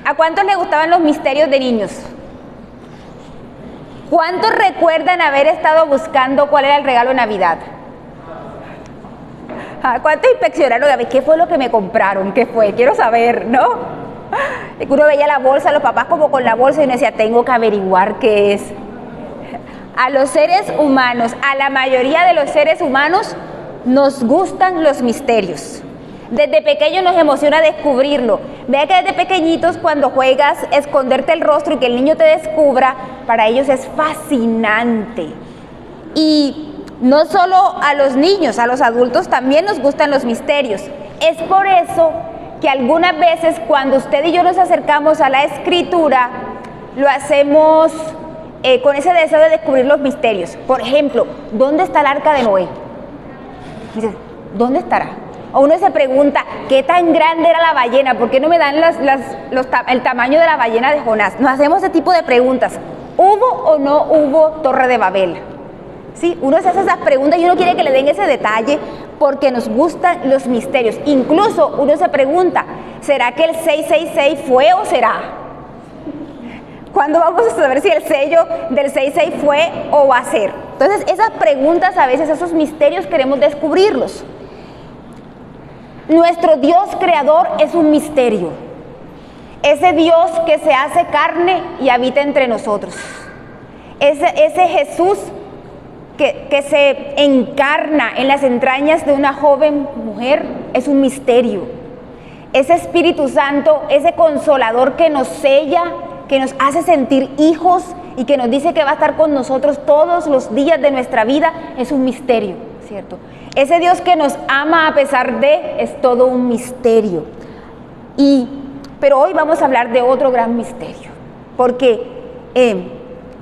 ¿A cuántos les gustaban los misterios de niños? ¿Cuántos recuerdan haber estado buscando cuál era el regalo de Navidad? ¿Cuántos inspeccionaron? A ver, ¿qué fue lo que me compraron? ¿Qué fue? Quiero saber, ¿no? Y uno veía la bolsa, los papás como con la bolsa y uno decía, tengo que averiguar qué es. A los seres humanos, a la mayoría de los seres humanos, nos gustan los misterios. Desde pequeños nos emociona descubrirlo. Vea que desde pequeñitos cuando juegas, esconderte el rostro y que el niño te descubra, para ellos es fascinante. Y no solo a los niños, a los adultos también nos gustan los misterios. Es por eso que algunas veces cuando usted y yo nos acercamos a la Escritura, lo hacemos con ese deseo de descubrir los misterios. Por ejemplo, ¿dónde está el arca de Noé? Dice, ¿dónde estará? O uno se pregunta, ¿qué tan grande era la ballena? ¿Por qué no me dan el tamaño de la ballena de Jonás? Nos hacemos ese tipo de preguntas. ¿Hubo o no hubo Torre de Babel? ¿Sí? Uno se hace esas preguntas y uno quiere que le den ese detalle porque nos gustan los misterios. Incluso uno se pregunta, ¿será que el 666 fue o será? ¿Cuándo vamos a saber si el sello del 66 fue o va a ser? Entonces, esas preguntas a veces, esos misterios queremos descubrirlos. Nuestro Dios creador es un misterio. Ese Dios que se hace carne y habita entre nosotros. Ese Jesús que se encarna en las entrañas de una joven mujer es un misterio. Ese Espíritu Santo, ese Consolador que nos sella, que nos hace sentir hijos y que nos dice que va a estar con nosotros todos los días de nuestra vida, es un misterio, ¿cierto? Ese Dios que nos ama a pesar de, es todo un misterio. Pero hoy vamos a hablar de otro gran misterio, porque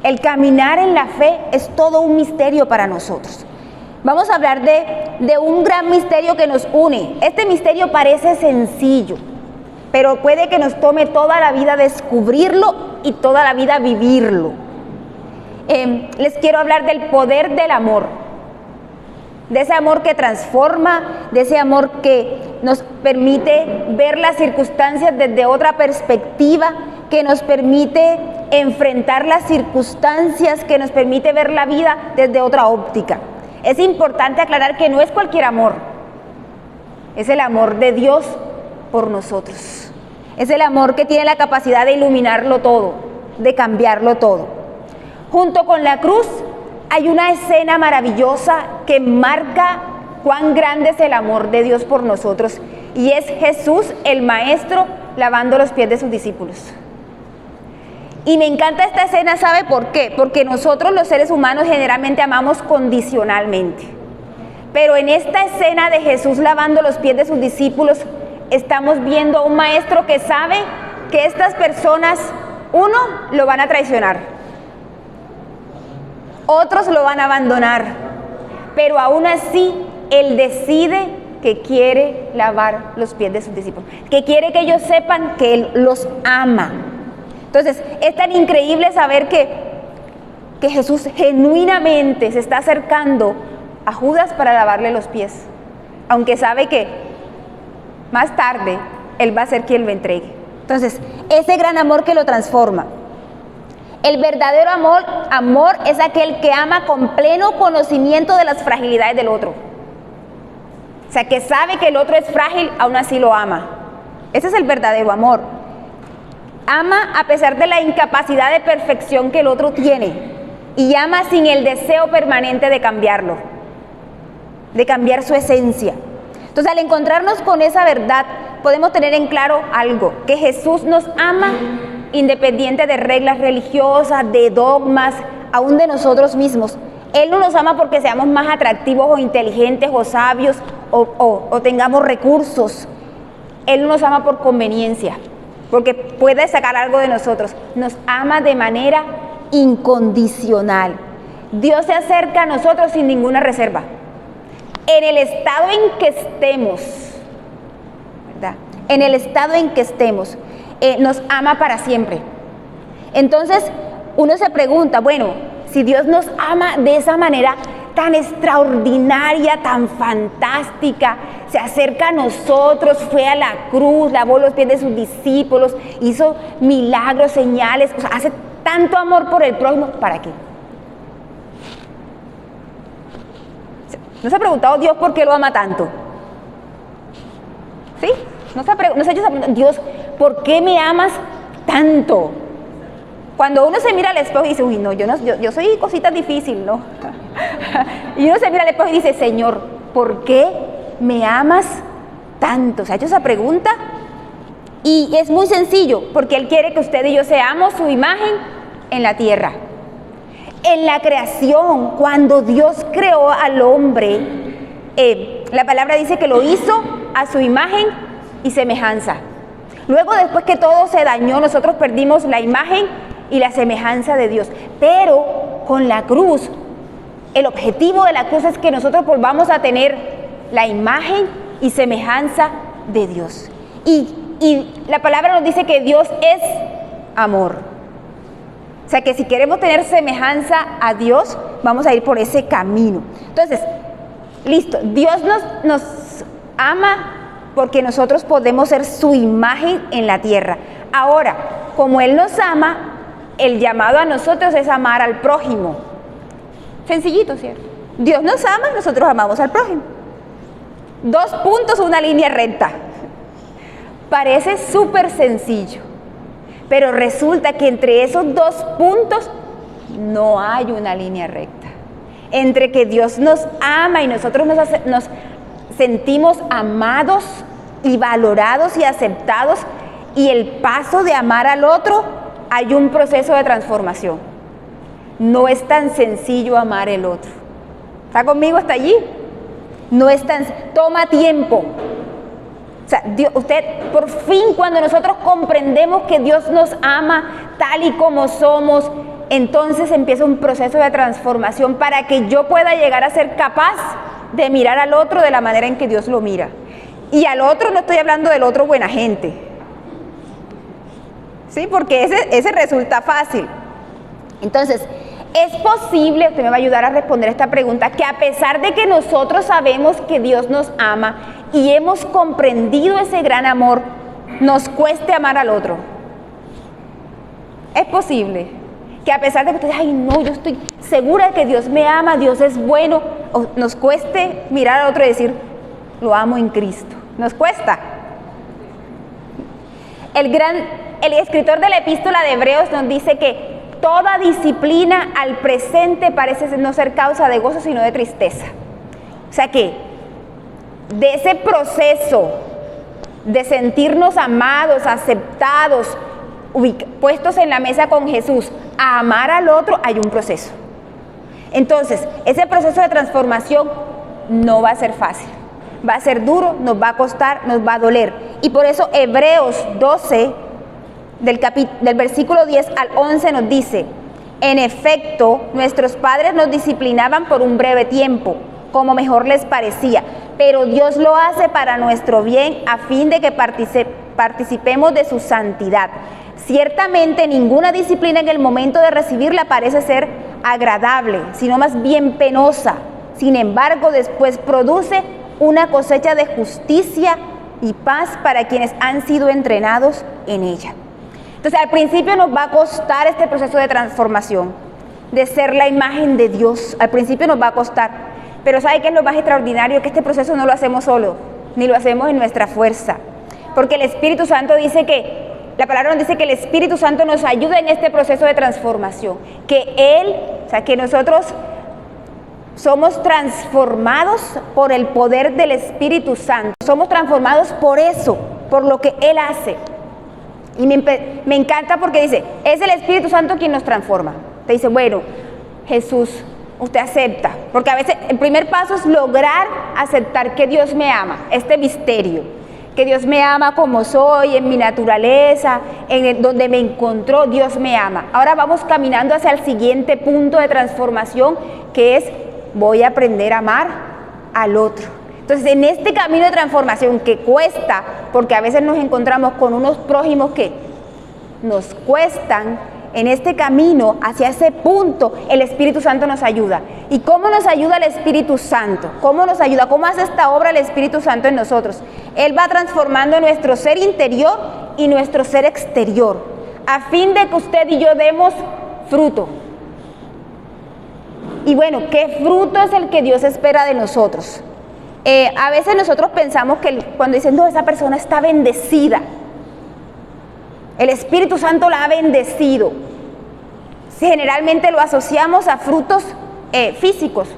el caminar en la fe es todo un misterio para nosotros. Vamos a hablar de un gran misterio que nos une. Este misterio parece sencillo, pero puede que nos tome toda la vida descubrirlo y toda la vida vivirlo. Les quiero hablar del poder del amor, de ese amor que transforma, de ese amor que nos permite ver las circunstancias desde otra perspectiva, que nos permite enfrentar las circunstancias, que nos permite ver la vida desde otra óptica. Es importante aclarar que no es cualquier amor, es el amor de Dios por nosotros. Es el amor que tiene la capacidad de iluminarlo todo, de cambiarlo todo. Junto con la cruz hay una escena maravillosa que marca cuán grande es el amor de Dios por nosotros, y es Jesús, el Maestro, lavando los pies de sus discípulos. Y me encanta esta escena, ¿sabe por qué? Porque nosotros los seres humanos generalmente amamos condicionalmente. Pero en esta escena de Jesús lavando los pies de sus discípulos, estamos viendo a un maestro que sabe que estas personas, uno, lo van a traicionar, otros lo van a abandonar, pero aún así Él decide que quiere lavar los pies de sus discípulos, que quiere que ellos sepan que Él los ama. Entonces, es tan increíble saber que Jesús genuinamente se está acercando a Judas para lavarle los pies, aunque sabe que más tarde Él va a ser quien lo entregue. Entonces, ese gran amor que lo transforma. El verdadero amor es aquel que ama con pleno conocimiento de las fragilidades del otro. O sea, que sabe que el otro es frágil, aún así lo ama. Ese es el verdadero amor. Ama a pesar de la incapacidad de perfección que el otro tiene, y ama sin el deseo permanente de cambiarlo, de cambiar su esencia. Entonces, al encontrarnos con esa verdad, podemos tener en claro algo, que Jesús nos ama independiente de reglas religiosas, de dogmas, aún de nosotros mismos. Él no nos ama porque seamos más atractivos o inteligentes o sabios o tengamos recursos. Él no nos ama por conveniencia, porque puede sacar algo de nosotros. Nos ama de manera incondicional. Dios se acerca a nosotros sin ninguna reserva. En el estado en que estemos, ¿verdad? En el estado en que estemos, nos ama para siempre. Entonces, uno se pregunta, bueno, si Dios nos ama de esa manera, tan extraordinaria, tan fantástica, se acerca a nosotros, fue a la cruz, lavó los pies de sus discípulos, hizo milagros, señales, o sea, hace tanto amor por el prójimo, ¿para qué? ¿No se ha preguntado Dios por qué lo ama tanto? ¿Sí? ¿No se ha hecho esa pregunta? Dios, ¿por qué me amas tanto? Cuando uno se mira al espejo y dice, uy, no, yo soy cosita difícil, ¿no? Y uno se mira al espejo y dice, Señor, ¿por qué me amas tanto? ¿Se ha hecho esa pregunta? Y es muy sencillo, porque Él quiere que usted y yo seamos su imagen en la tierra. En la creación, cuando Dios creó al hombre, la palabra dice que lo hizo a su imagen y semejanza. Luego, después que todo se dañó, nosotros perdimos la imagen y la semejanza de Dios. Pero con la cruz, el objetivo de la cruz es que nosotros volvamos a tener la imagen y semejanza de Dios. Y la palabra nos dice que Dios es amor. O sea que si queremos tener semejanza a Dios, vamos a ir por ese camino. Entonces, listo, Dios nos ama porque nosotros podemos ser su imagen en la tierra. Ahora, como Él nos ama, el llamado a nosotros es amar al prójimo. Sencillito, ¿cierto? Dios nos ama, nosotros amamos al prójimo. 2 puntos, una línea recta. Parece súper sencillo, pero resulta que entre esos 2 puntos no hay una línea recta. Entre que Dios nos ama y nosotros nos sentimos amados y valorados y aceptados, y el paso de amar al otro, hay un proceso de transformación. No es tan sencillo amar al otro. ¿Está conmigo hasta allí? No es tan, toma tiempo. O sea, usted, por fin, cuando nosotros comprendemos que Dios nos ama tal y como somos, entonces empieza un proceso de transformación para que yo pueda llegar a ser capaz de mirar al otro de la manera en que Dios lo mira. Y al otro no estoy hablando del otro buena gente, ¿sí? Porque ese resulta fácil. Entonces, es posible, usted me va a ayudar a responder esta pregunta, que a pesar de que nosotros sabemos que Dios nos ama y hemos comprendido ese gran amor, nos cueste amar al otro. Es posible que a pesar de que usted diga, ay no, yo estoy segura de que Dios me ama, Dios es bueno, nos cueste mirar al otro y decir, lo amo en Cristo. Nos cuesta. El escritor de la epístola de Hebreos nos dice que toda disciplina al presente parece no ser causa de gozo, sino de tristeza. O sea que de ese proceso de sentirnos amados, aceptados, puestos en la mesa con Jesús, a amar al otro, hay un proceso. Entonces, ese proceso de transformación no va a ser fácil. Va a ser duro, nos va a costar, nos va a doler. Y por eso Hebreos 12, del versículo 10 al 11 nos dice, en efecto, nuestros padres nos disciplinaban por un breve tiempo, como mejor les parecía, pero Dios lo hace para nuestro bien, a fin de que participemos de su santidad. Ciertamente ninguna disciplina en el momento de recibirla parece ser agradable, sino más bien penosa. Sin embargo, después produce una cosecha de justicia y paz para quienes han sido entrenados en ella. Entonces, al principio nos va a costar este proceso de transformación, de ser la imagen de Dios. Al principio nos va a costar, pero ¿sabe qué es lo más extraordinario? Que este proceso no lo hacemos solo, ni lo hacemos en nuestra fuerza, porque el Espíritu Santo dice que, la palabra nos dice que el Espíritu Santo nos ayuda en este proceso de transformación, que Él, o sea, que nosotros somos transformados por el poder del Espíritu Santo. Somos transformados por eso, por lo que Él hace. Y me encanta porque dice, es el Espíritu Santo quien nos transforma. Te dice, bueno, Jesús, usted acepta. Porque a veces el primer paso es lograr aceptar que Dios me ama, este misterio. Que Dios me ama como soy, en mi naturaleza, donde me encontró, Dios me ama. Ahora vamos caminando hacia el siguiente punto de transformación, que es, voy a aprender a amar al otro. Entonces, en este camino de transformación que cuesta, porque a veces nos encontramos con unos prójimos que nos cuestan, en este camino, hacia ese punto, el Espíritu Santo nos ayuda. ¿Y cómo nos ayuda el Espíritu Santo? ¿Cómo nos ayuda? ¿Cómo hace esta obra el Espíritu Santo en nosotros? Él va transformando nuestro ser interior y nuestro ser exterior, a fin de que usted y yo demos fruto. Y bueno, ¿qué fruto es el que Dios espera de nosotros? A veces nosotros pensamos que cuando dicen, no, esa persona está bendecida, el Espíritu Santo la ha bendecido, generalmente lo asociamos a frutos físicos.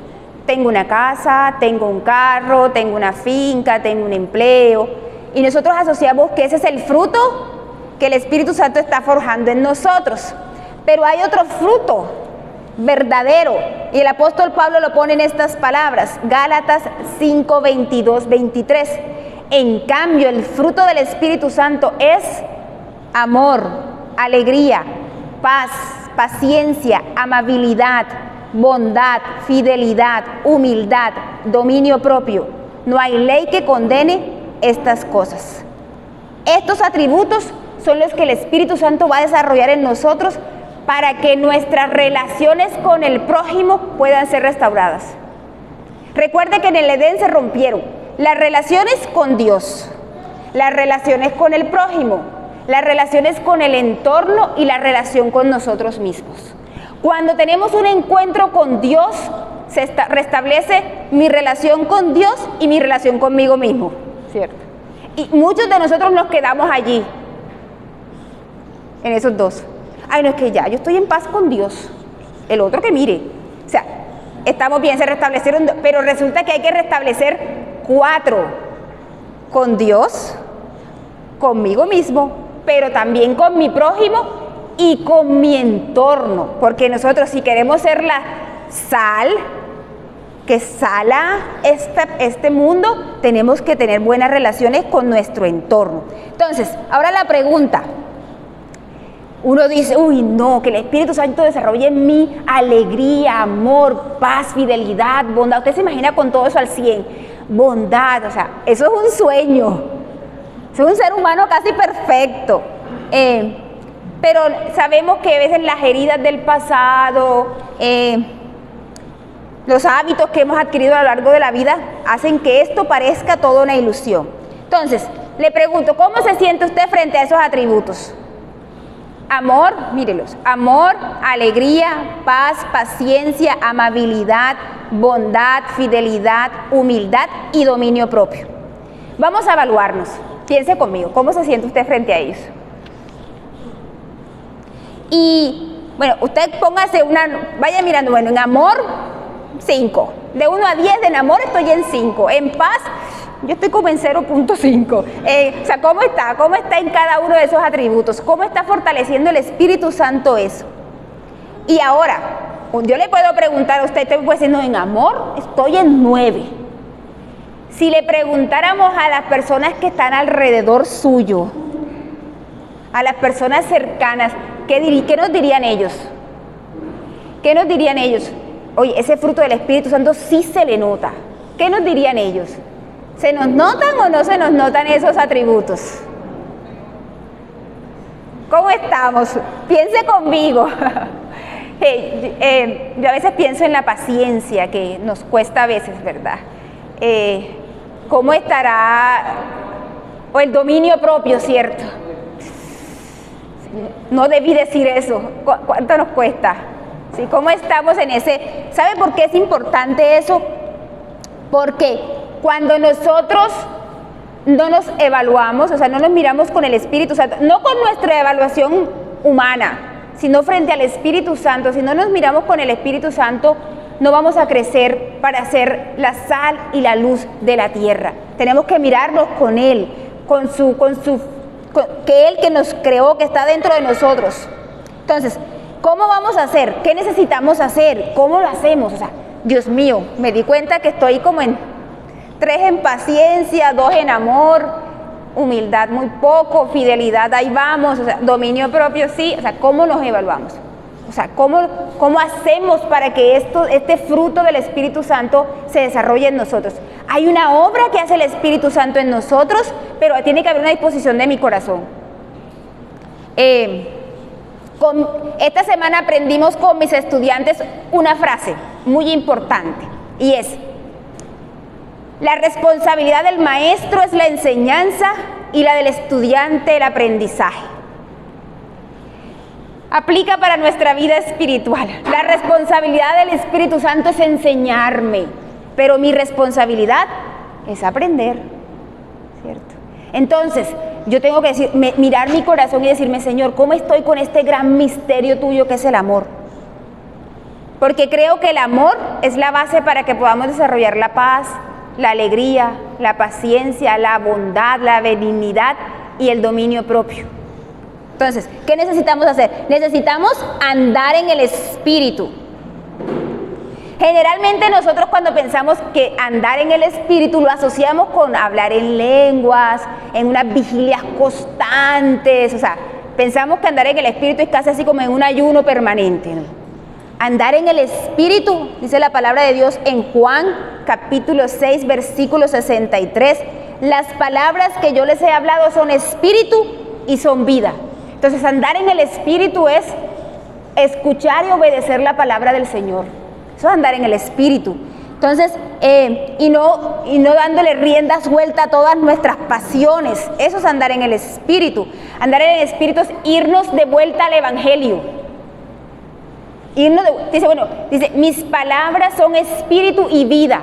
Tengo una casa, tengo un carro, tengo una finca, tengo un empleo, y nosotros asociamos que ese es el fruto que el Espíritu Santo está forjando en nosotros. Pero hay otro fruto verdadero, y el apóstol Pablo lo pone en estas palabras, Gálatas 5, 22, 23. En cambio, el fruto del Espíritu Santo es amor, alegría, paz, paciencia, amabilidad, bondad, fidelidad, humildad, dominio propio. No hay ley que condene estas cosas. Estos atributos son los que el Espíritu Santo va a desarrollar en nosotros para que nuestras relaciones con el prójimo puedan ser restauradas. Recuerde que en el Edén se rompieron las relaciones con Dios, las relaciones con el prójimo, las relaciones con el entorno y la relación con nosotros mismos. Cuando tenemos un encuentro con Dios, se restablece mi relación con Dios y mi relación conmigo mismo, ¿cierto? Y muchos de nosotros nos quedamos allí, en esos dos. Ay, no, es que ya, yo estoy en paz con Dios. El otro que mire. O sea, estamos bien, se restablecieron, pero resulta que hay que restablecer 4. Con Dios, conmigo mismo, pero también con mi prójimo y con mi entorno. Porque nosotros, si queremos ser la sal que sala este mundo, tenemos que tener buenas relaciones con nuestro entorno. Entonces, ahora la pregunta. Uno dice, uy, no, que el Espíritu Santo desarrolle en mí alegría, amor, paz, fidelidad, bondad. Usted se imagina con todo eso al 100. Bondad, o sea, eso es un sueño. Es un ser humano casi perfecto. Pero sabemos que a veces las heridas del pasado, los hábitos que hemos adquirido a lo largo de la vida, hacen que esto parezca toda una ilusión. Entonces, le pregunto, ¿cómo se siente usted frente a esos atributos? Amor, mírelos, amor, alegría, paz, paciencia, amabilidad, bondad, fidelidad, humildad y dominio propio. Vamos a evaluarnos. Piense conmigo, ¿cómo se siente usted frente a ellos? Y, bueno, usted póngase vaya mirando, bueno, en amor, 5. De 1 a 10 en amor estoy en 5. En paz, yo estoy como en 0.5. O sea, ¿cómo está? ¿Cómo está en cada uno de esos atributos? ¿Cómo está fortaleciendo el Espíritu Santo eso? Y ahora, yo le puedo preguntar a usted, usted puede decir, no, en amor estoy en 9. Si le preguntáramos a las personas que están alrededor suyo, a las personas cercanas, ¿qué nos dirían ellos? ¿Qué nos dirían ellos? Oye, ese fruto del Espíritu Santo sí se le nota. ¿Qué nos dirían ellos? ¿Se nos notan o no se nos notan esos atributos? ¿Cómo estamos? Piense conmigo. Yo a veces pienso en la paciencia que nos cuesta a veces, ¿verdad? ¿Cómo estará? O el dominio propio, ¿cierto? No debí decir eso. ¿Cuánto nos cuesta? ¿Sí? ¿Cómo estamos en ese? ¿Sabe por qué es importante eso? Porque cuando nosotros no nos evaluamos, o sea, no nos miramos con el Espíritu Santo, no con nuestra evaluación humana, sino frente al Espíritu Santo, si no nos miramos con el Espíritu Santo, no vamos a crecer para ser la sal y la luz de la tierra. Tenemos que mirarnos con Él, que Él que nos creó, que está dentro de nosotros. Entonces, ¿cómo vamos a hacer? ¿Qué necesitamos hacer? ¿Cómo lo hacemos? O sea, Dios mío, me di cuenta que estoy como en 3 en paciencia, 2 en amor, humildad muy poco, fidelidad ahí vamos, o sea, dominio propio sí, o sea, ¿cómo nos evaluamos? O sea, ¿cómo hacemos para que este fruto del Espíritu Santo se desarrolle en nosotros? Hay una obra que hace el Espíritu Santo en nosotros, pero tiene que haber una disposición de mi corazón. Esta semana aprendimos con mis estudiantes una frase muy importante, y es: la responsabilidad del maestro es la enseñanza y la del estudiante el aprendizaje. Aplica para nuestra vida espiritual. La responsabilidad del Espíritu Santo es enseñarme, pero mi responsabilidad es aprender, ¿cierto? Entonces, yo tengo que mirar mi corazón y decirme: Señor, ¿cómo estoy con este gran misterio tuyo que es el amor? Porque creo que el amor es la base para que podamos desarrollar la paz, la alegría, la paciencia, la bondad, la benignidad y el dominio propio. Entonces, ¿qué necesitamos hacer? Necesitamos andar en el Espíritu. Generalmente nosotros, cuando pensamos que andar en el Espíritu, lo asociamos con hablar en lenguas, en unas vigilias constantes. O sea, pensamos que andar en el Espíritu es casi así como en un ayuno permanente, ¿no? Andar en el Espíritu, dice la palabra de Dios en Juan capítulo 6, versículo 63, las palabras que yo les he hablado son espíritu y son vida. Entonces, andar en el Espíritu es escuchar y obedecer la palabra del Señor. Eso es andar en el Espíritu. Entonces, y no dándole rienda suelta a todas nuestras pasiones. Eso es andar en el Espíritu. Andar en el Espíritu es irnos de vuelta al Evangelio. Dice, mis palabras son espíritu y vida.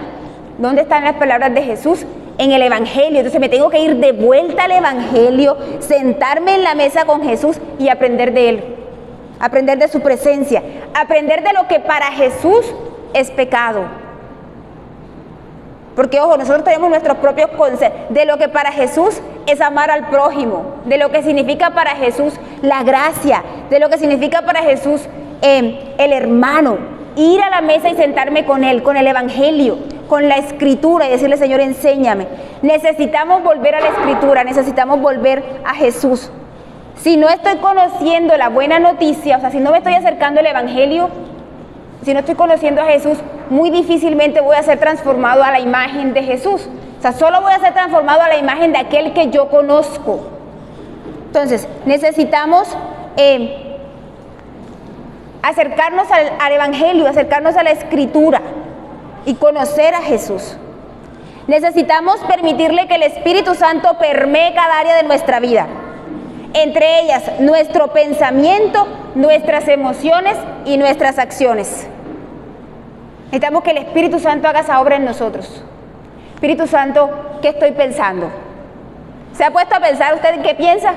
¿Dónde están las palabras de Jesús? En el Evangelio. Entonces me tengo que ir de vuelta al Evangelio, sentarme en la mesa con Jesús y aprender de Él, aprender de su presencia, aprender de lo que para Jesús es pecado. Porque, ojo, nosotros tenemos nuestros propios conceptos de lo que para Jesús es amar al prójimo, de lo que significa para Jesús la gracia, de lo que significa para Jesús el hermano. Ir a la mesa y sentarme con Él, con el Evangelio, con la Escritura, y decirle: Señor, enséñame. Necesitamos volver a la Escritura, necesitamos volver a Jesús. Si no estoy conociendo la buena noticia, o sea, si no me estoy acercando al Evangelio, si no estoy conociendo a Jesús, muy difícilmente voy a ser transformado a la imagen de Jesús. O sea, solo voy a ser transformado a la imagen de aquel que yo conozco. Entonces, necesitamos acercarnos al Evangelio, acercarnos a la Escritura y conocer a Jesús. Necesitamos permitirle que el Espíritu Santo permee cada área de nuestra vida. Entre ellas, nuestro pensamiento, nuestras emociones y nuestras acciones. Necesitamos que el Espíritu Santo haga esa obra en nosotros. Espíritu Santo, ¿qué estoy pensando? ¿Se ha puesto a pensar usted en qué piensa?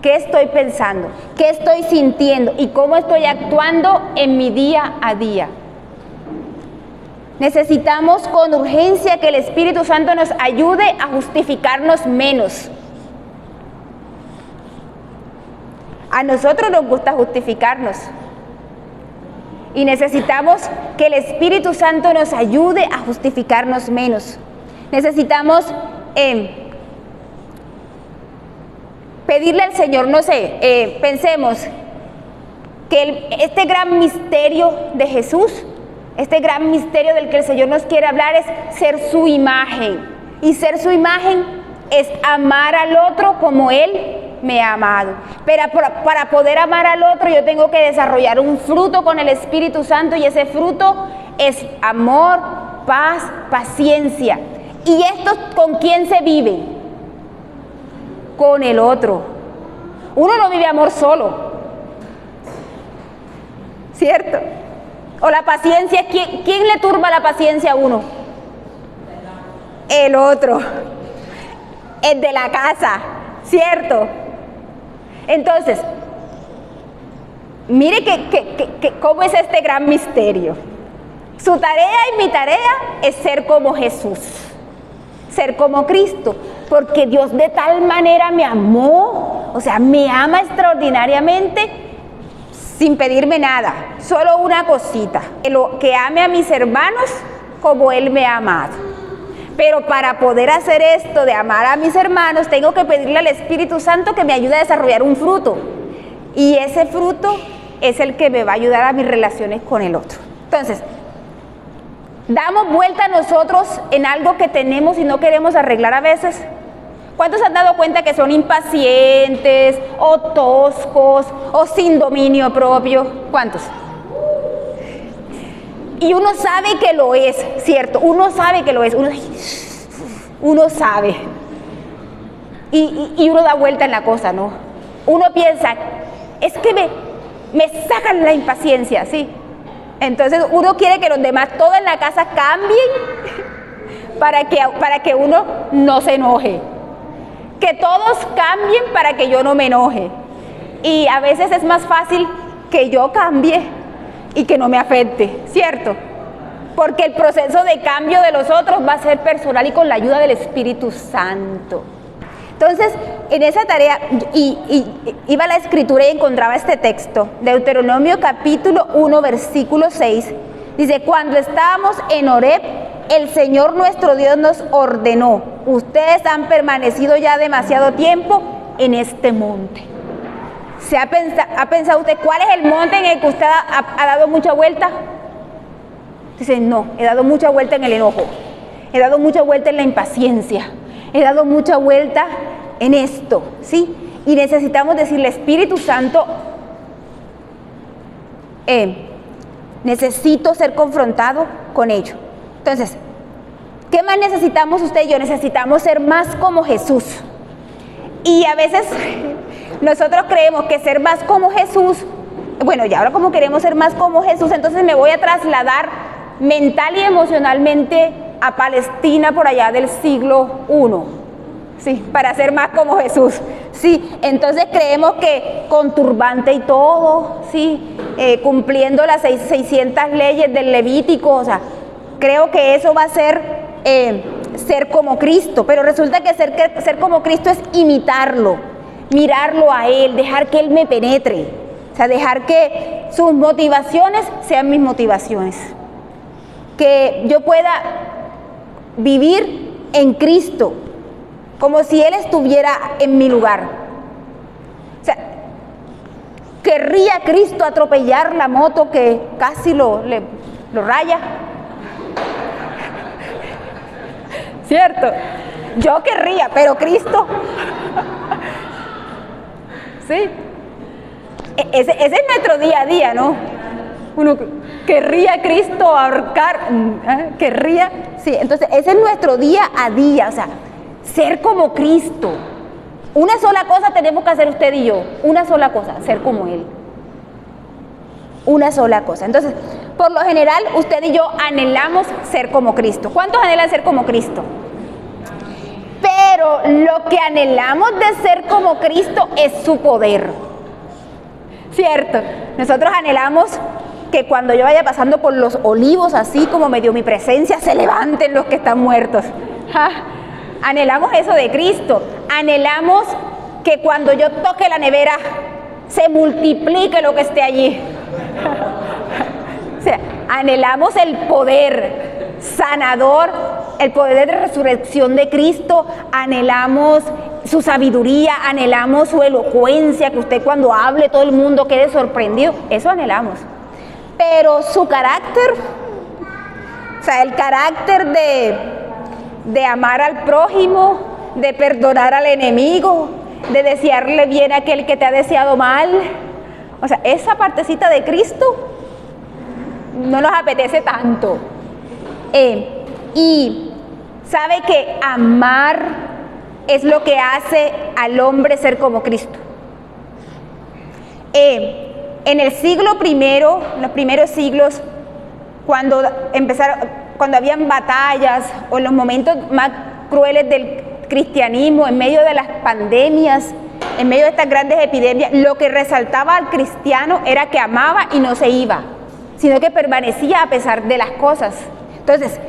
¿Qué estoy pensando? ¿Qué estoy sintiendo? ¿Y cómo estoy actuando en mi día a día? Necesitamos con urgencia que el Espíritu Santo nos ayude a justificarnos menos. A nosotros nos gusta justificarnos. Y necesitamos que el Espíritu Santo nos ayude a justificarnos menos. Necesitamos pedirle al Señor, no sé, pensemos que este gran misterio de Jesús, este gran misterio del que el Señor nos quiere hablar, es ser su imagen. Y ser su imagen es amar al otro como Él me ha amado. Pero para poder amar al otro, yo tengo que desarrollar un fruto con el Espíritu Santo, y ese fruto es amor, paz, paciencia. ¿Y esto con quién se vive? Con el otro. Uno no vive amor solo, ¿cierto? O la paciencia, ¿quién le turba la paciencia a uno? El otro, el de la casa, ¿cierto? Entonces, mire cómo es este gran misterio. Su tarea y mi tarea es ser como Jesús, ser como Cristo, porque Dios de tal manera me amó, o sea, me ama extraordinariamente sin pedirme nada, solo una cosita: que ame a mis hermanos como Él me ha amado. Pero para poder hacer esto de amar a mis hermanos, tengo que pedirle al Espíritu Santo que me ayude a desarrollar un fruto. Y ese fruto es el que me va a ayudar a mis relaciones con el otro. Entonces, damos vuelta a nosotros en algo que tenemos y no queremos arreglar a veces. ¿Cuántos se han dado cuenta que son impacientes, o toscos, o sin dominio propio? ¿Cuántos? Y uno sabe que lo es, ¿cierto? Uno sabe que lo es, uno sabe. Y uno da vuelta en la cosa, ¿no? Uno piensa, es que me sacan la impaciencia, ¿sí? Entonces uno quiere que los demás, todos en la casa, cambien para que uno no se enoje. Que todos cambien para que yo no me enoje. Y a veces es más fácil que yo cambie y que no me afecte, ¿cierto? Porque el proceso de cambio de los otros va a ser personal y con la ayuda del Espíritu Santo. Entonces, en esa tarea, iba a la escritura y encontraba este texto, Deuteronomio capítulo 1, versículo 6, dice, cuando estábamos en Horeb, el Señor nuestro Dios nos ordenó, ustedes han permanecido ya demasiado tiempo en este monte. ¿Ha pensado usted cuál es el monte en el que usted ha dado mucha vuelta? Dice, no, he dado mucha vuelta en el enojo, he dado mucha vuelta en la impaciencia, he dado mucha vuelta en esto, ¿sí? Y necesitamos decirle, Espíritu Santo, necesito ser confrontado con ello. Entonces, ¿qué más necesitamos usted y yo? Necesitamos ser más como Jesús. Y a veces nosotros creemos que ser más como Jesús, bueno, y ahora como queremos ser más como Jesús, entonces me voy a trasladar mental y emocionalmente a Palestina por allá del siglo I, sí, para ser más como Jesús, sí, entonces creemos que con turbante y todo, sí, cumpliendo las 600 leyes del Levítico, o sea, creo que eso va a ser ser como Cristo, pero resulta que ser como Cristo es imitarlo, mirarlo a Él, dejar que Él me penetre, o sea, dejar que sus motivaciones sean mis motivaciones, que yo pueda vivir en Cristo, como si Él estuviera en mi lugar. O sea, ¿querría Cristo atropellar la moto que casi lo raya? ¿Cierto? Yo querría, pero Cristo. ¿Sí? Ese es nuestro día a día, ¿no? Uno querría Cristo ahorcar, querría, sí, entonces ese es nuestro día a día, o sea, ser como Cristo. Una sola cosa tenemos que hacer usted y yo, una sola cosa, ser como Él. Una sola cosa. Entonces, por lo general, usted y yo anhelamos ser como Cristo. ¿Cuántos anhelan ser como Cristo? Pero lo que anhelamos de ser como Cristo es su poder. ¿Cierto? Nosotros anhelamos que cuando yo vaya pasando por los olivos, así como me dio mi presencia, se levanten los que están muertos. ¿Ja? Anhelamos eso de Cristo. Anhelamos que cuando yo toque la nevera, se multiplique lo que esté allí. O sea, anhelamos el poder sanador, el poder de resurrección de Cristo, anhelamos su sabiduría, anhelamos su elocuencia, que usted cuando hable todo el mundo quede sorprendido, eso anhelamos. Pero su carácter, o sea, el carácter de amar al prójimo, de perdonar al enemigo, de desearle bien a aquel que te ha deseado mal, o sea, esa partecita de Cristo no nos apetece tanto. Y sabe que amar es lo que hace al hombre ser como Cristo. En el siglo primero, los primeros siglos, cuando habían batallas o en los momentos más crueles del cristianismo, en medio de las pandemias, en medio de estas grandes epidemias, lo que resaltaba al cristiano era que amaba y no se iba, sino que permanecía a pesar de las cosas. Entonces,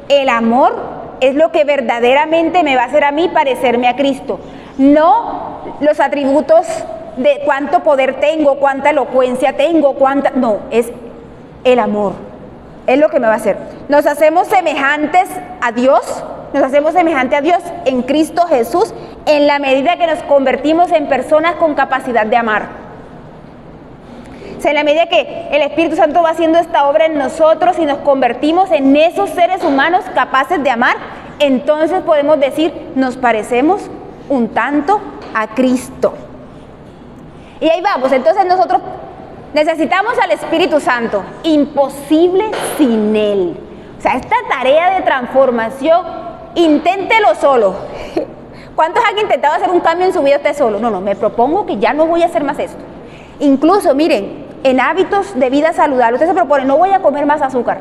el amor es lo que verdaderamente me va a hacer a mí parecerme a Cristo, no los atributos de cuánto poder tengo, cuánta elocuencia tengo, no, es el amor, es lo que me va a hacer. Nos hacemos semejantes a Dios, en Cristo Jesús, en la medida que nos convertimos en personas con capacidad de amar. O sea, en la medida que el Espíritu Santo va haciendo esta obra en nosotros y nos convertimos en esos seres humanos capaces de amar, entonces podemos decir, nos parecemos un tanto a Cristo. Y ahí vamos, entonces nosotros necesitamos al Espíritu Santo, imposible sin Él. O sea, esta tarea de transformación, inténtelo solo. ¿Cuántos han intentado hacer un cambio en su vida usted solo? No, me propongo que ya no voy a hacer más esto. Incluso, miren, en hábitos de vida saludable, usted se propone, no voy a comer más azúcar.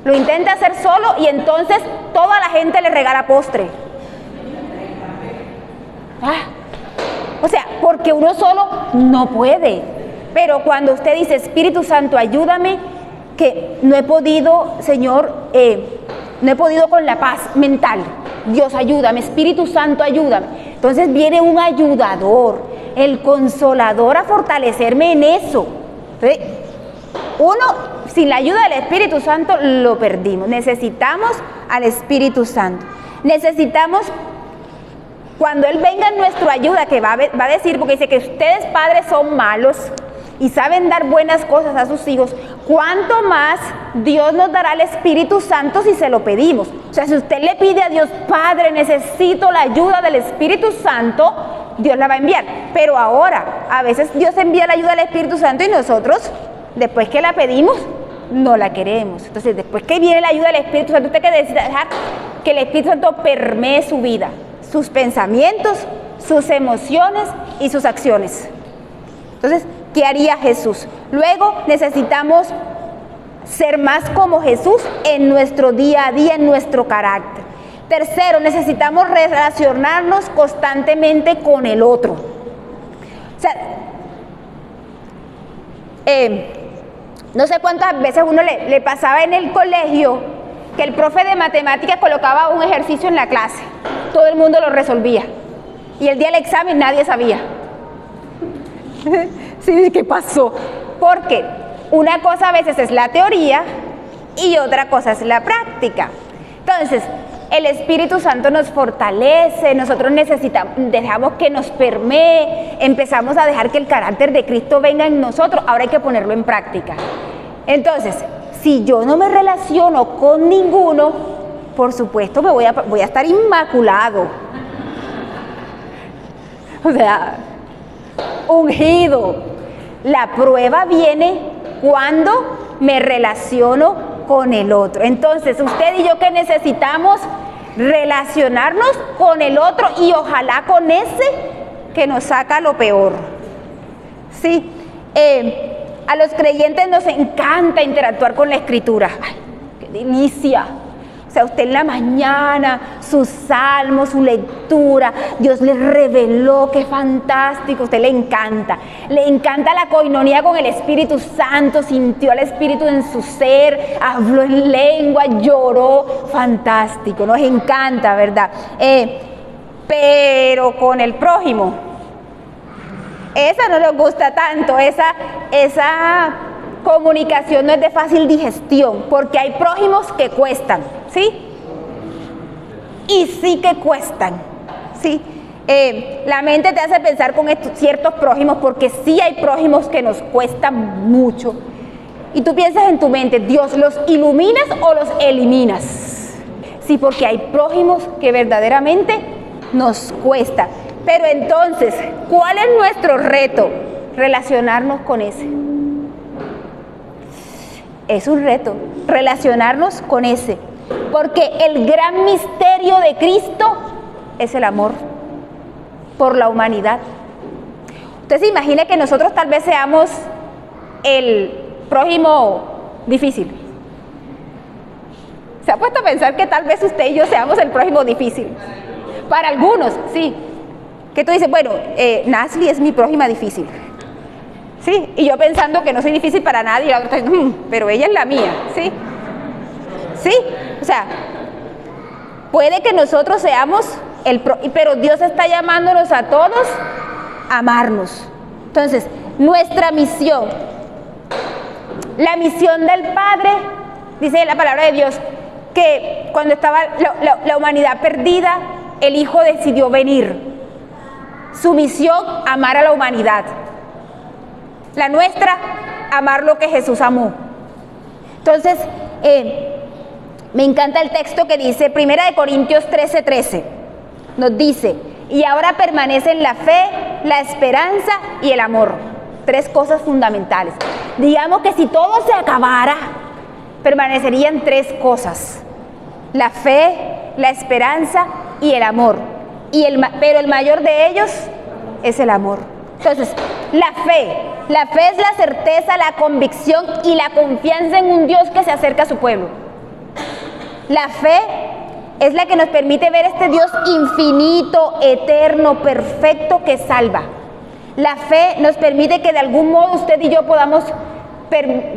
Lo intenta hacer solo y entonces toda la gente le regala postre. O sea, porque uno solo no puede. Pero cuando usted dice, Espíritu Santo, ayúdame, que no he podido, Señor, no he podido con la paz mental. Dios, ayúdame, Espíritu Santo, ayúdame. Entonces viene un ayudador, el consolador, a fortalecerme en eso. Entonces, uno, sin la ayuda del Espíritu Santo, lo perdimos. Necesitamos al Espíritu Santo. Necesitamos, cuando Él venga en nuestra ayuda, que va a decir, porque dice que ustedes padres son malos y saben dar buenas cosas a sus hijos, ¿cuánto más Dios nos dará el Espíritu Santo si se lo pedimos? O sea, si usted le pide a Dios, Padre, necesito la ayuda del Espíritu Santo, Dios la va a enviar. Pero ahora, a veces Dios envía la ayuda del Espíritu Santo y nosotros, después que la pedimos, no la queremos. Entonces, después que viene la ayuda del Espíritu Santo, usted que necesita dejar que el Espíritu Santo permee su vida, sus pensamientos, sus emociones y sus acciones. Entonces, ¿qué haría Jesús? Luego necesitamos ser más como Jesús en nuestro día a día, en nuestro carácter. Tercero, necesitamos relacionarnos constantemente con el otro. O sea, no sé cuántas veces uno le pasaba en el colegio que el profe de matemáticas colocaba un ejercicio en la clase. Todo el mundo lo resolvía. Y el día del examen nadie sabía. Sí, ¿qué pasó? Porque una cosa a veces es la teoría y otra cosa es la práctica. Entonces, el Espíritu Santo nos fortalece, nosotros dejamos que nos permee, empezamos a dejar que el carácter de Cristo venga en nosotros, ahora hay que ponerlo en práctica. Entonces, si yo no me relaciono con ninguno, por supuesto voy a estar inmaculado. O sea, ungido. La prueba viene cuando me relaciono con el otro. Entonces, usted y yo, que necesitamos relacionarnos con el otro y ojalá con ese que nos saca lo peor. Sí, a los creyentes nos encanta interactuar con la Escritura. ¡Ay, qué delicia! O sea, usted en la mañana, sus salmos, su lectura, Dios le reveló, qué fantástico, a usted le encanta la coinonía con el Espíritu Santo, sintió al Espíritu en su ser, habló en lengua, lloró, fantástico, nos encanta, ¿verdad? Pero con el prójimo, esa no nos gusta tanto, esa comunicación no es de fácil digestión, porque hay prójimos que cuestan, ¿sí? Y sí que cuestan, ¿sí? La mente te hace pensar con ciertos prójimos, porque sí hay prójimos que nos cuestan mucho. Y tú piensas en tu mente, ¿Dios los iluminas o los eliminas? Sí, porque hay prójimos que verdaderamente nos cuesta. Pero entonces, ¿cuál es nuestro reto? Relacionarnos con ese. Es un reto, relacionarnos con ese. Porque el gran misterio de Cristo es el amor por la humanidad. Usted se imagina que nosotros tal vez seamos el prójimo difícil. ¿Se ha puesto a pensar que tal vez usted y yo seamos el prójimo difícil? Para algunos, sí. Que tú dices, bueno, Nasli es mi prójima difícil. Sí, y yo pensando que no soy difícil para nadie, y la otra está diciendo, pero ella es la mía, ¿sí? Sí, o sea, puede que nosotros seamos pero Dios está llamándonos a todos a amarnos. Entonces, nuestra misión, la misión del Padre, dice la palabra de Dios, que cuando estaba la humanidad perdida, el Hijo decidió venir. Su misión, amar a la humanidad. La nuestra, amar lo que Jesús amó. Entonces, me encanta el texto que dice, 1 Corintios 13:13, nos dice, y ahora permanecen la fe, la esperanza y el amor. tres cosas fundamentales. Digamos que si todo se acabara, permanecerían tres cosas: la fe, la esperanza y el amor. Pero el mayor de ellos es el amor. Entonces, la fe es la certeza, la convicción y la confianza en un Dios que se acerca a su pueblo. La fe es la que nos permite ver este Dios infinito, eterno, perfecto, que salva. La fe nos permite que de algún modo usted y yo podamos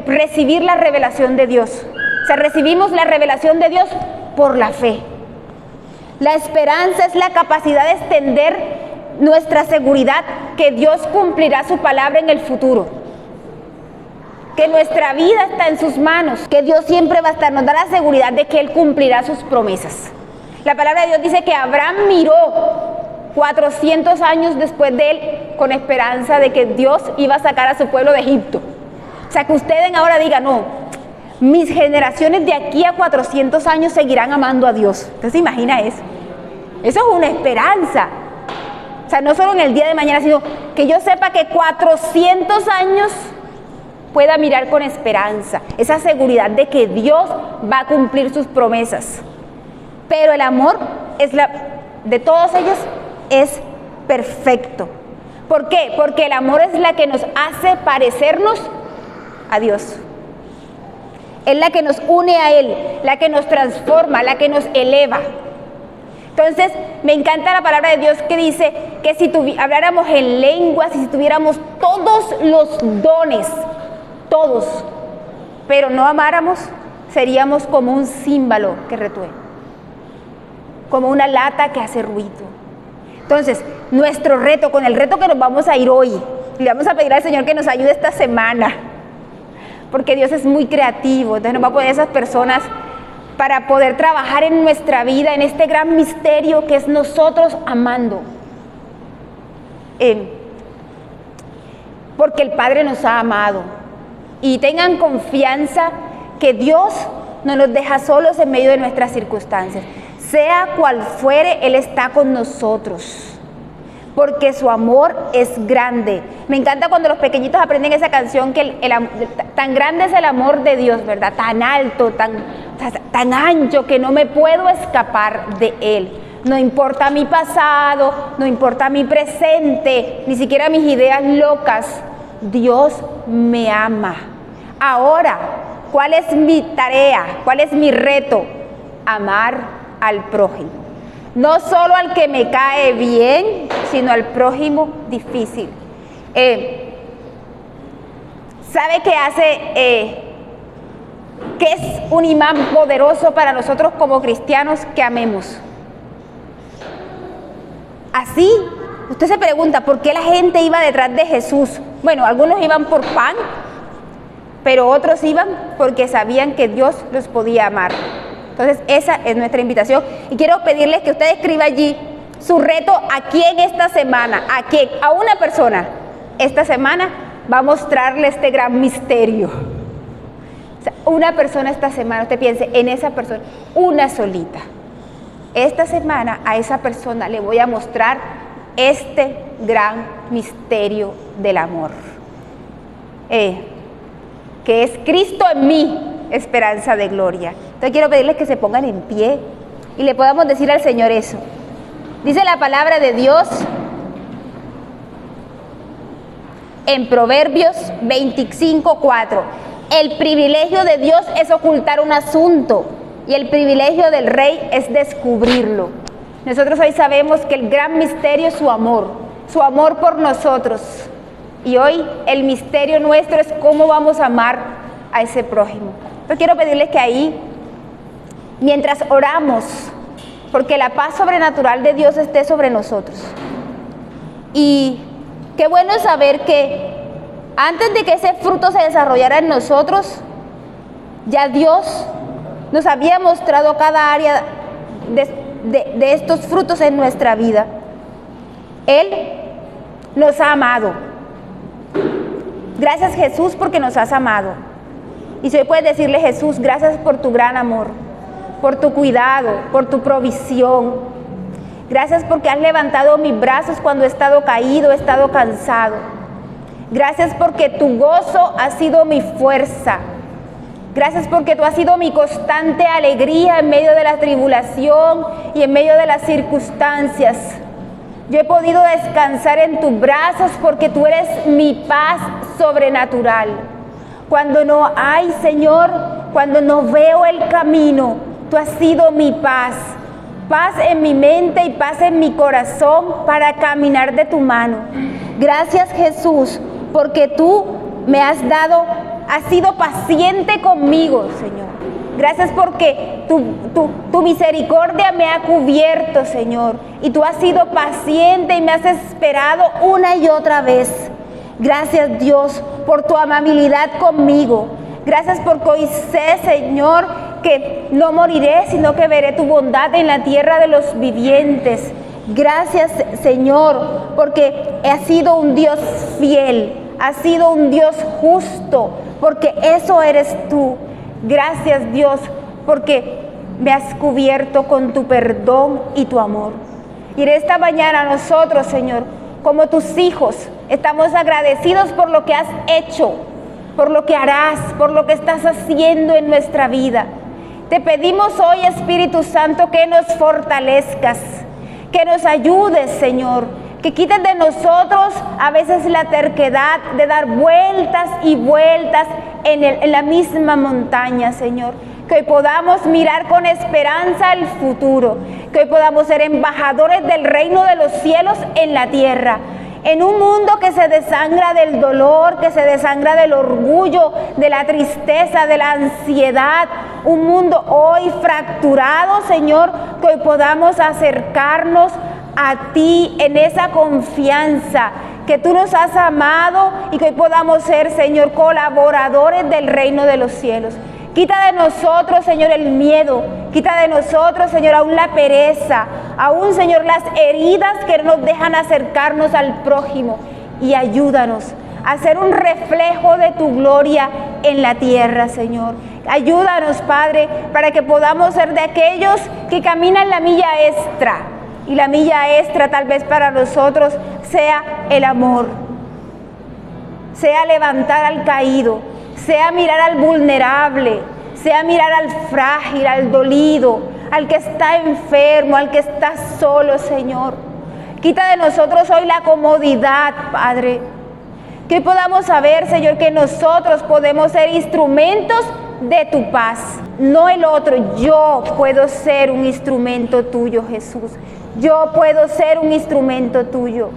recibir la revelación de Dios. O sea, recibimos la revelación de Dios por la fe. La esperanza es la capacidad de extender nuestra seguridad que Dios cumplirá su palabra en el futuro. Que nuestra vida está en sus manos, que Dios siempre va a estar, nos da la seguridad de que Él cumplirá sus promesas. La palabra de Dios dice que Abraham miró 400 años después de él con esperanza de que Dios iba a sacar a su pueblo de Egipto. O sea, que ustedes ahora digan, no, mis generaciones de aquí a 400 años seguirán amando a Dios. ¿Usted se imagina eso? Eso es una esperanza. O sea, no solo en el día de mañana, sino que yo sepa que 400 años pueda mirar con esperanza, esa seguridad de que Dios va a cumplir sus promesas. Pero el amor de todos ellos es perfecto. ¿Por qué? Porque el amor es la que nos hace parecernos a Dios. Es la que nos une a Él, la que nos transforma, la que nos eleva. Entonces, me encanta la palabra de Dios que dice que si habláramos en lenguas y si tuviéramos todos los dones, todos, pero no amáramos, seríamos como un címbalo que retuena, como una lata que hace ruido. Entonces, nuestro reto, con el reto que nos vamos a ir hoy, le vamos a pedir al Señor que nos ayude esta semana, porque Dios es muy creativo, entonces nos va a poner esas personas para poder trabajar en nuestra vida, en este gran misterio que es nosotros amando. Porque el Padre nos ha amado. Y tengan confianza que Dios no nos deja solos en medio de nuestras circunstancias. Sea cual fuere, Él está con nosotros. Porque su amor es grande. Me encanta cuando los pequeñitos aprenden esa canción, que tan grande es el amor de Dios, ¿verdad? Tan alto, tan ancho, que no me puedo escapar de Él. No importa mi pasado, no importa mi presente, ni siquiera mis ideas locas. Dios me ama. Ahora, ¿cuál es mi tarea? ¿Cuál es mi reto? Amar al prójimo. No solo al que me cae bien, sino al prójimo difícil. ¿Sabe qué hace? ¿Qué es un imán poderoso para nosotros como cristianos? Que amemos. Así, usted se pregunta, ¿por qué la gente iba detrás de Jesús? Bueno, algunos iban por pan, pero otros iban porque sabían que Dios los podía amar. Entonces, esa es nuestra invitación. Y quiero pedirles que usted escriba allí su reto a quién esta semana, a una persona. Esta semana va a mostrarle este gran misterio. O sea, una persona esta semana, usted piense en esa persona, una solita. Esta semana a esa persona le voy a mostrar este gran misterio del amor. Que es Cristo en mí, esperanza de gloria. Entonces quiero pedirles que se pongan en pie y le podamos decir al Señor eso. Dice la palabra de Dios en Proverbios 25:4. El privilegio de Dios es ocultar un asunto y el privilegio del rey es descubrirlo. Nosotros hoy sabemos que el gran misterio es su amor por nosotros. Y hoy el misterio nuestro es cómo vamos a amar a ese prójimo. Entonces quiero pedirles que ahí, mientras oramos, porque la paz sobrenatural de Dios esté sobre nosotros. Y qué bueno saber que antes de que ese fruto se desarrollara en nosotros, ya Dios nos había mostrado cada área de estos frutos en nuestra vida. Él nos ha amado. Gracias, Jesús, porque nos has amado. Y si hoy puedes decirle: Jesús, gracias por tu gran amor, por tu cuidado, por tu provisión. Gracias porque has levantado mis brazos cuando he estado caído, he estado cansado. Gracias porque tu gozo ha sido mi fuerza. Gracias porque tú has sido mi constante alegría en medio de la tribulación y en medio de las circunstancias. Yo he podido descansar en tus brazos porque tú eres mi paz sobrenatural. Cuando no hay, Señor, cuando no veo el camino, tú has sido mi paz. Paz en mi mente y paz en mi corazón para caminar de tu mano. Gracias, Jesús, porque tú me has sido paciente conmigo, Señor. Gracias porque tu misericordia me ha cubierto, Señor. Y tú has sido paciente y me has esperado una y otra vez. Gracias, Dios, por tu amabilidad conmigo. Gracias porque hoy sé, Señor, que no moriré, sino que veré tu bondad en la tierra de los vivientes. Gracias, Señor, porque has sido un Dios fiel, has sido un Dios justo, porque eso eres tú. Gracias, Dios, porque me has cubierto con tu perdón y tu amor. Y en esta mañana nosotros, Señor, como tus hijos, estamos agradecidos por lo que has hecho, por lo que harás, por lo que estás haciendo en nuestra vida. Te pedimos hoy, Espíritu Santo, que nos fortalezcas, que nos ayudes, Señor, que quites de nosotros a veces la terquedad de dar vueltas y vueltas en la misma montaña, Señor. Que hoy podamos mirar con esperanza al futuro, que hoy podamos ser embajadores del reino de los cielos en la tierra. En un mundo que se desangra del dolor, que se desangra del orgullo, de la tristeza, de la ansiedad. Un mundo hoy fracturado, Señor, que hoy podamos acercarnos a ti en esa confianza que tú nos has amado y que hoy podamos ser, Señor, colaboradores del reino de los cielos. Quita de nosotros, Señor, el miedo. Quita de nosotros, Señor, aún la pereza. Aún, Señor, las heridas que no nos dejan acercarnos al prójimo. Y ayúdanos a ser un reflejo de tu gloria en la tierra, Señor. Ayúdanos, Padre, para que podamos ser de aquellos que caminan la milla extra. Y la milla extra tal vez para nosotros sea el amor. Sea levantar al caído. Sea mirar al vulnerable, sea mirar al frágil, al dolido, al que está enfermo, al que está solo, Señor. Quita de nosotros hoy la comodidad, Padre. Que podamos saber, Señor, que nosotros podemos ser instrumentos de tu paz, no el otro. Yo puedo ser un instrumento tuyo, Jesús. Yo puedo ser un instrumento tuyo.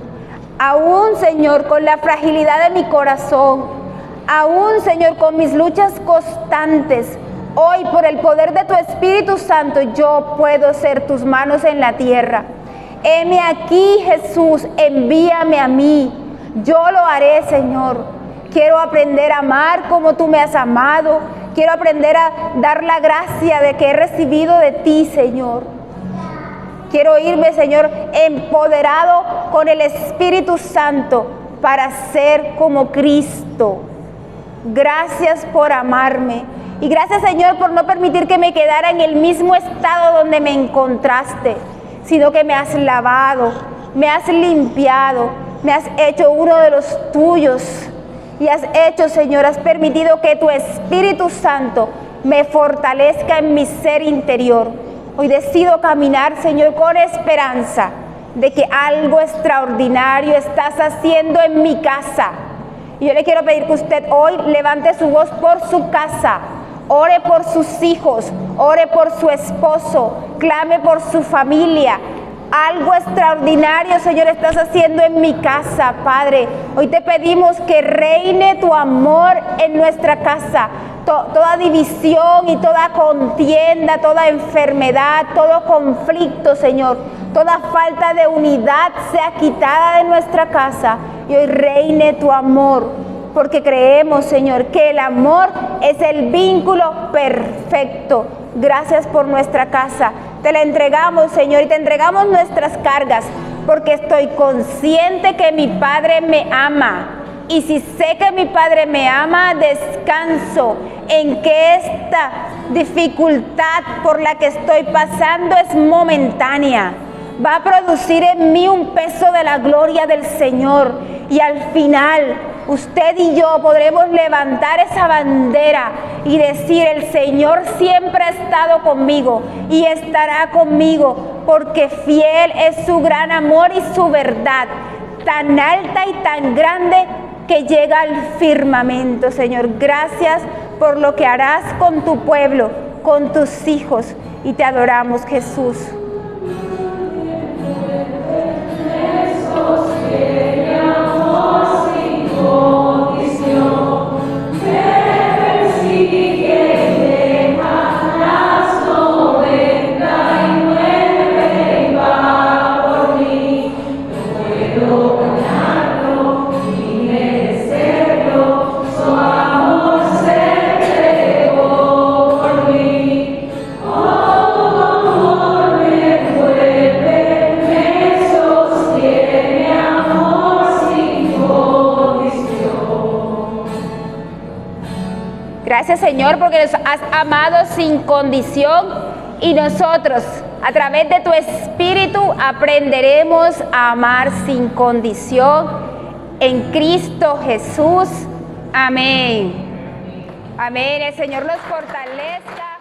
Aún, Señor, con la fragilidad de mi corazón, aún, Señor, con mis luchas constantes, hoy por el poder de tu Espíritu Santo, yo puedo ser tus manos en la tierra. Heme aquí, Jesús, envíame a mí. Yo lo haré, Señor. Quiero aprender a amar como tú me has amado. Quiero aprender a dar la gracia de que he recibido de ti, Señor. Quiero irme, Señor, empoderado con el Espíritu Santo para ser como Cristo. Gracias por amarme. Y gracias, Señor, por no permitir que me quedara en el mismo estado donde me encontraste, sino que me has lavado, me has limpiado, me has hecho uno de los tuyos. Y has hecho, Señor, has permitido que tu Espíritu Santo me fortalezca en mi ser interior. Hoy decido caminar, Señor, con esperanza de que algo extraordinario estás haciendo en mi casa. Y yo le quiero pedir que usted hoy levante su voz por su casa, ore por sus hijos, ore por su esposo, clame por su familia. Algo extraordinario, Señor, estás haciendo en mi casa, Padre. Hoy te pedimos que reine tu amor en nuestra casa. Toda división y toda contienda, toda enfermedad, todo conflicto, Señor, toda falta de unidad sea quitada de nuestra casa. Y hoy reine tu amor, porque creemos, Señor, que el amor es el vínculo perfecto. Gracias por nuestra casa. Te la entregamos, Señor, y te entregamos nuestras cargas, porque estoy consciente que mi Padre me ama. Y si sé que mi Padre me ama, descanso en que esta dificultad por la que estoy pasando es momentánea. Va a producir en mí un peso de la gloria del Señor. Y al final usted y yo podremos levantar esa bandera y decir: el Señor siempre ha estado conmigo y estará conmigo, porque fiel es su gran amor y su verdad, tan alta y tan grande que llega al firmamento. Señor, gracias por lo que harás con tu pueblo, con tus hijos, y te adoramos, Jesús. Gracias, Señor, porque nos has amado sin condición, y nosotros, a través de tu Espíritu, aprenderemos a amar sin condición en Cristo Jesús. Amén. Amén. El Señor los fortalezca.